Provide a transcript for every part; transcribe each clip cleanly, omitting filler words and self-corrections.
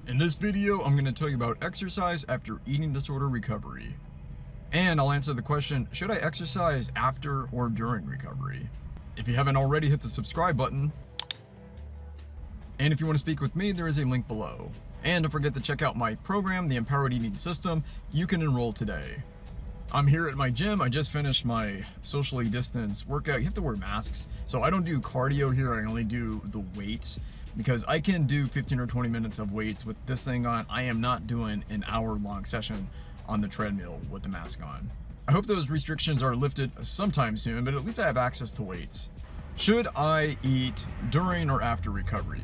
In this video, I'm going to tell you about exercise after eating disorder recovery. And I'll answer the question, should I exercise after or during recovery? If you haven't already, hit the subscribe button. And if you want to speak with me, there is a link below. And don't forget to check out my program, The Empowered Eating System. You can enroll today. I'm here at my gym. I just finished my socially distanced workout. You have to wear masks. So I don't do cardio here. I only do the weights because I can do 15 or 20 minutes of weights with this thing on. I am not doing an hour-long session on the treadmill with the mask on. I hope those restrictions are lifted sometime soon, but at least I have access to weights. Should I eat during or after recovery?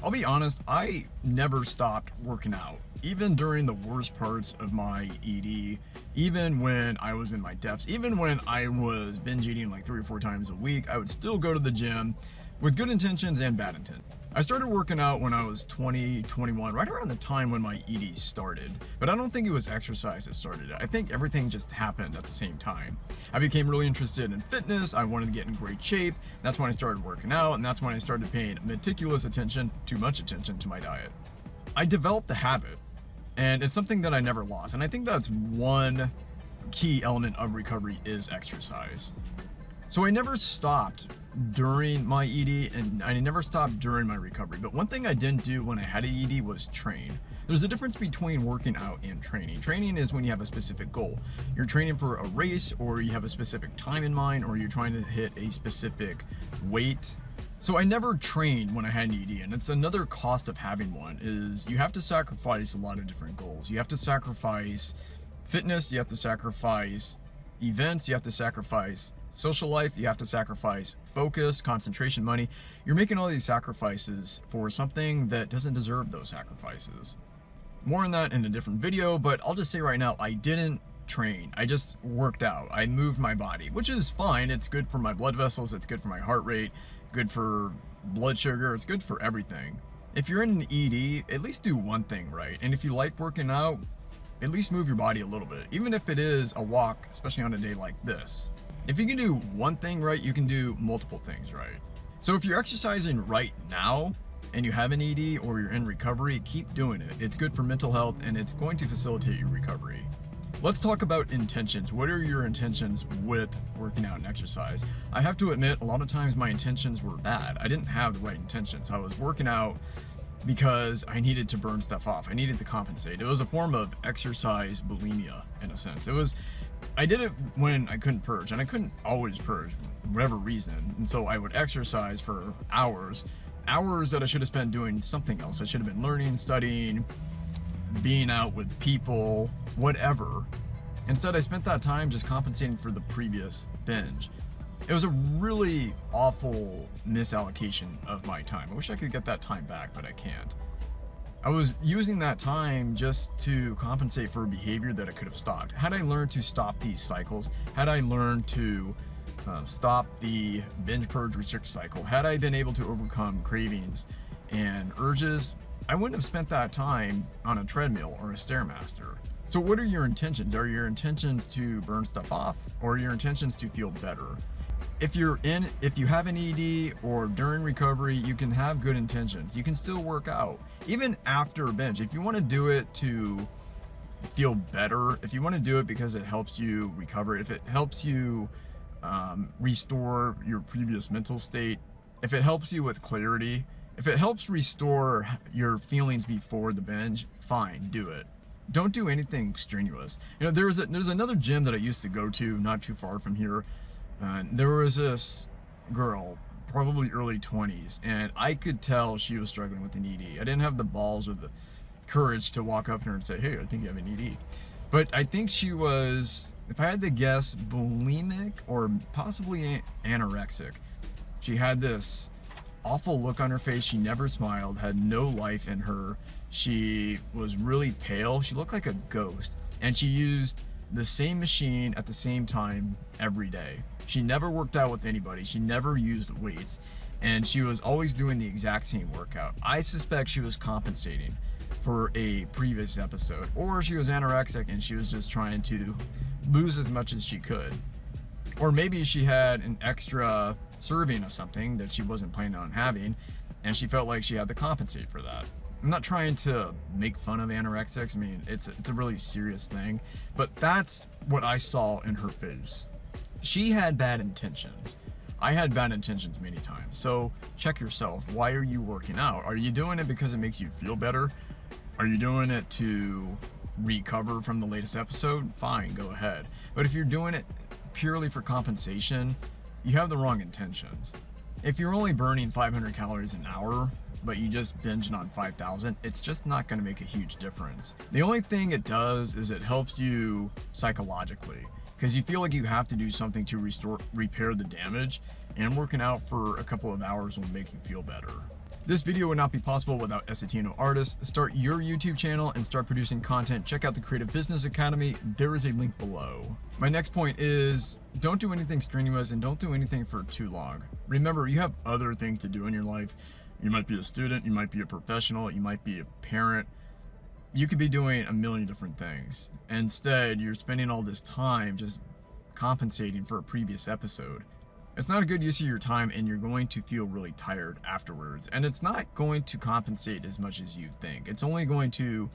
I'll be honest, I never stopped working out. Even during the worst parts of my ED, even when I was in my depths, even when I was binge eating like 3 or 4 times a week, I would still go to the gym with good intentions and bad intent. I started working out when I was 20, 21, right around the time when my ED started. But I don't think it was exercise that started it. I think everything just happened at the same time. I became really interested in fitness. I wanted to get in great shape. That's when I started working out, and that's when I started paying meticulous attention, too much attention to my diet. I developed the habit, and it's something that I never lost. And I think that's one key element of recovery is exercise. So I never stopped during my ED, and I never stopped during my recovery. But one thing I didn't do when I had an ED was train. There's a difference between working out and training. Training is when you have a specific goal. You're training for a race, or you have a specific time in mind, or you're trying to hit a specific weight. So I never trained when I had an ED, and it's another cost of having one, is you have to sacrifice a lot of different goals. You have to sacrifice fitness, you have to sacrifice events, you have to sacrifice social life, you have to sacrifice focus, concentration, money. You're making all these sacrifices for something that doesn't deserve those sacrifices. More on that in a different video, but I'll just say right now, I didn't train. I just worked out. I moved my body, which is fine. It's good for my blood vessels, it's good for my heart rate, good for blood sugar, it's good for everything. If you're in an ED, at least do one thing right. And if you like working out, at least move your body a little bit, even if it is a walk, especially on a day like this. If you can do one thing right, you can do multiple things right. So if you're exercising right now and you have an ED or you're in recovery, keep doing it. It's good for mental health and it's going to facilitate your recovery. Let's talk about intentions. What are your intentions with working out and exercise? I have to admit, a lot of times my intentions were bad. I didn't have the right intentions. I was working out because I needed to burn stuff off. I needed to compensate. It was a form of exercise bulimia in a sense. I did it when I couldn't purge, and I couldn't always purge for whatever reason. And so I would exercise for hours that I should have spent doing something else. I should have been learning, studying, being out with people, whatever. Instead, I spent that time just compensating for the previous binge. It was a really awful misallocation of my time. I wish I could get that time back, but I can't. I was using that time just to compensate for a behavior that I could have stopped. Had I learned to stop these cycles, had I learned to stop the binge purge restrict cycle, had I been able to overcome cravings and urges, I wouldn't have spent that time on a treadmill or a Stairmaster. So what are your intentions? Are your intentions to burn stuff off, or are your intentions to feel better? If you have an ED or during recovery, you can have good intentions. You can still work out, even after a binge. If you want to do it to feel better, if you want to do it because it helps you recover, if it helps you restore your previous mental state, if it helps you with clarity, if it helps restore your feelings before the binge, fine, do it. Don't do anything strenuous. You know, there's another gym that I used to go to not too far from here. There was this girl, probably early 20s, and I could tell she was struggling with an ED. I didn't have the balls or the courage to walk up to her and say, hey, I think you have an ED. But I think she was, if I had to guess, bulimic or possibly anorexic. She had this awful look on her face. She never smiled, had no life in her. She was really pale. She looked like a ghost, and she used the same machine at the same time every day. She never worked out with anybody. She never used weights, and she was always doing the exact same workout. I suspect she was compensating for a previous episode, or she was anorexic and she was just trying to lose as much as she could. Or maybe she had an extra serving of something that she wasn't planning on having, and she felt like she had to compensate for that. I'm not trying to make fun of anorexics. I mean, it's a really serious thing, but that's what I saw in her face. She had bad intentions. I had bad intentions many times. So check yourself. Why are you working out? Are you doing it because it makes you feel better? Are you doing it to recover from the latest episode? Fine, go ahead. But if you're doing it purely for compensation, you have the wrong intentions. If you're only burning 500 calories an hour, but you just binged on 5,000, it's just not going to make a huge difference. The only thing it does is it helps you psychologically, because you feel like you have to do something to repair the damage, and working out for a couple of hours will make you feel better. This video would not be possible without SEO artists. Start your YouTube channel and start producing content. Check out the Creative Business Academy. There is a link below. My next point is don't do anything strenuous and don't do anything for too long. Remember, you have other things to do in your life. You might be a student, you might be a professional, you might be a parent. You could be doing a million different things. Instead, you're spending all this time just compensating for a previous episode. It's not a good use of your time, and you're going to feel really tired afterwards. And it's not going to compensate as much as you think. It's only going to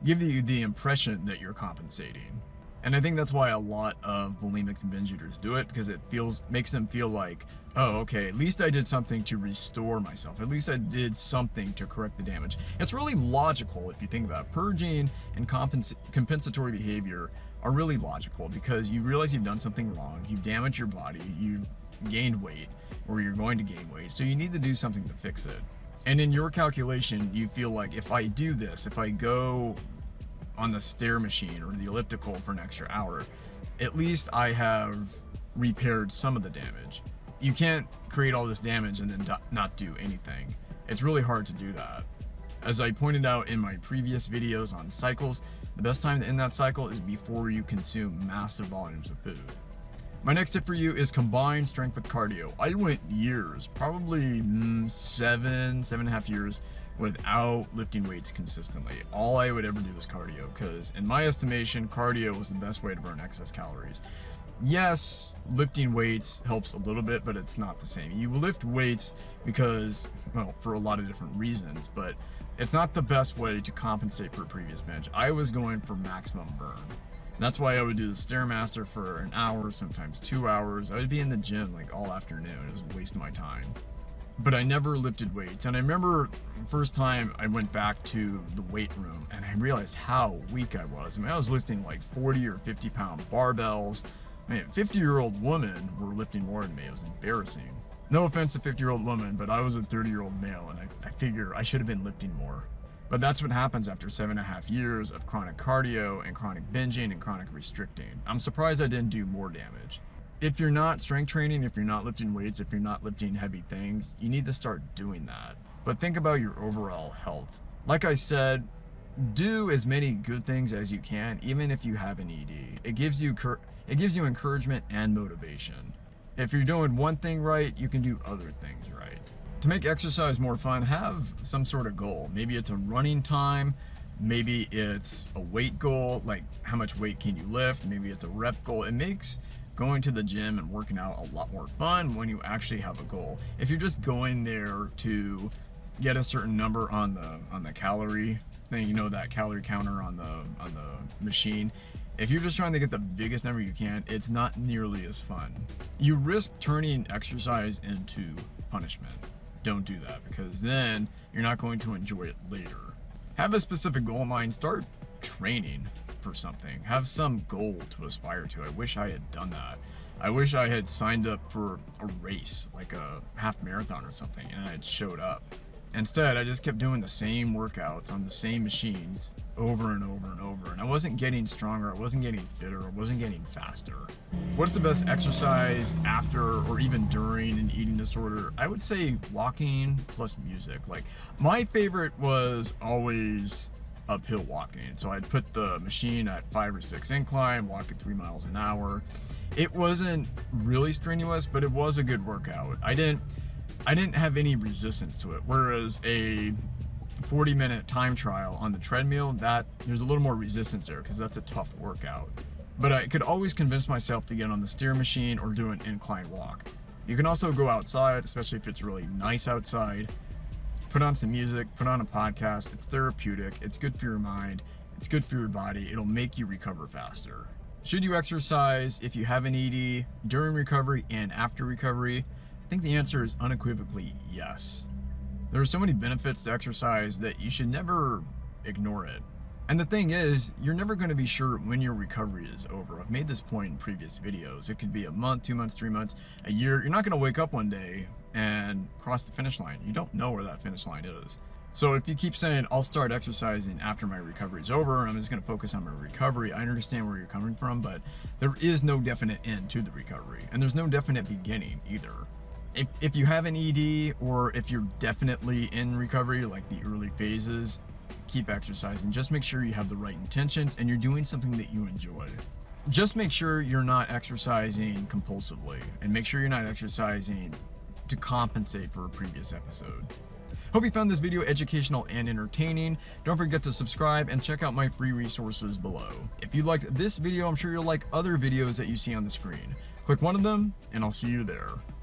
give you the impression that you're compensating. And I think that's why a lot of bulimics and binge eaters do it, because it makes them feel like, oh, okay, at least I did something to restore myself. At least I did something to correct the damage. It's really logical if you think about it. Purging and compensatory behavior are really logical, because you realize you've done something wrong, you've damaged your body, you've gained weight, or you're going to gain weight, so you need to do something to fix it. And in your calculation, you feel like, if I do this, if I go on the stair machine or the elliptical for an extra hour, at least I have repaired some of the damage. You can't create all this damage and then not do anything. It's really hard to do that. As I pointed out in my previous videos on cycles, the best time to end that cycle is before you consume massive volumes of food. My next tip for you is combine strength with cardio. I went years, probably 7.5 years, without lifting weights consistently. All I would ever do was cardio, because in my estimation, cardio was the best way to burn excess calories. Yes, lifting weights helps a little bit, but it's not the same. You lift weights because, well, for a lot of different reasons, but it's not the best way to compensate for a previous binge. I was going for maximum burn. That's why I would do the Stairmaster for an hour, sometimes 2 hours. I would be in the gym like all afternoon. It was a waste of my time. But I never lifted weights. And I remember the first time I went back to the weight room and I realized how weak I was. I mean, I was lifting like 40 or 50 pound barbells. Man, 50-year-old women were lifting more than me. It was embarrassing. No offense to 50-year-old women, but I was a 30-year-old male, and I figure I should have been lifting more. But that's what happens after 7.5 years of chronic cardio and chronic binging and chronic restricting. I'm surprised I didn't do more damage. If you're not strength training, if you're not lifting weights, if you're not lifting heavy things, you need to start doing that. But think about your overall health. Like I said, do as many good things as you can, even if you have an ED. It gives you encouragement and motivation. If you're doing one thing right, you can do other things right. To make exercise more fun, have some sort of goal. Maybe it's a running time, maybe it's a weight goal, like how much weight can you lift, maybe it's a rep goal. It makes going to the gym and working out a lot more fun when you actually have a goal. If you're just going there to get a certain number on the calorie thing, you know, that calorie counter on the machine, if you're just trying to get the biggest number you can, it's not nearly as fun. You risk turning exercise into punishment. Don't do that, because then you're not going to enjoy it later. Have a specific goal in mind. Start training for something. Have some goal to aspire to. I wish I had done that. I wish I had signed up for a race, like a half marathon or something, and I had showed up. Instead, I just kept doing the same workouts on the same machines over and over and over, and I wasn't getting stronger, I wasn't getting fitter, I wasn't getting faster. What's the best exercise after or even during an eating disorder? I would say walking plus music. Like, my favorite was always uphill walking. So I'd put the machine at 5 or 6 incline, walk at 3 miles an hour. It wasn't really strenuous, but it was a good workout. I didn't have any resistance to it. Whereas a 40-minute time trial on the treadmill, there's a little more resistance there, because that's a tough workout. But I could always convince myself to get on the steer machine or do an incline walk. You can also go outside, especially if it's really nice outside, Put on some music, put on a podcast. It's therapeutic, it's good for your mind, it's good for your body. It'll make you recover faster. Should you exercise if you have an ED during recovery and after recovery? I think the answer is unequivocally yes. There are so many benefits to exercise that you should never ignore it. And the thing is, you're never going to be sure when your recovery is over. I've made this point in previous videos. It could be a month, 2 months, 3 months, a year. You're not going to wake up one day and cross the finish line. You don't know where that finish line is. So if you keep saying, I'll start exercising after my recovery is over, and I'm just going to focus on my recovery, I understand where you're coming from, but there is no definite end to the recovery. And there's no definite beginning either. If you have an ED, or if you're definitely in recovery, like the early phases, keep exercising. Just make sure you have the right intentions and you're doing something that you enjoy. Just make sure you're not exercising compulsively, and make sure you're not exercising to compensate for a previous episode. Hope you found this video educational and entertaining. Don't forget to subscribe and check out my free resources below. If you liked this video, I'm sure you'll like other videos that you see on the screen. Click one of them and I'll see you there.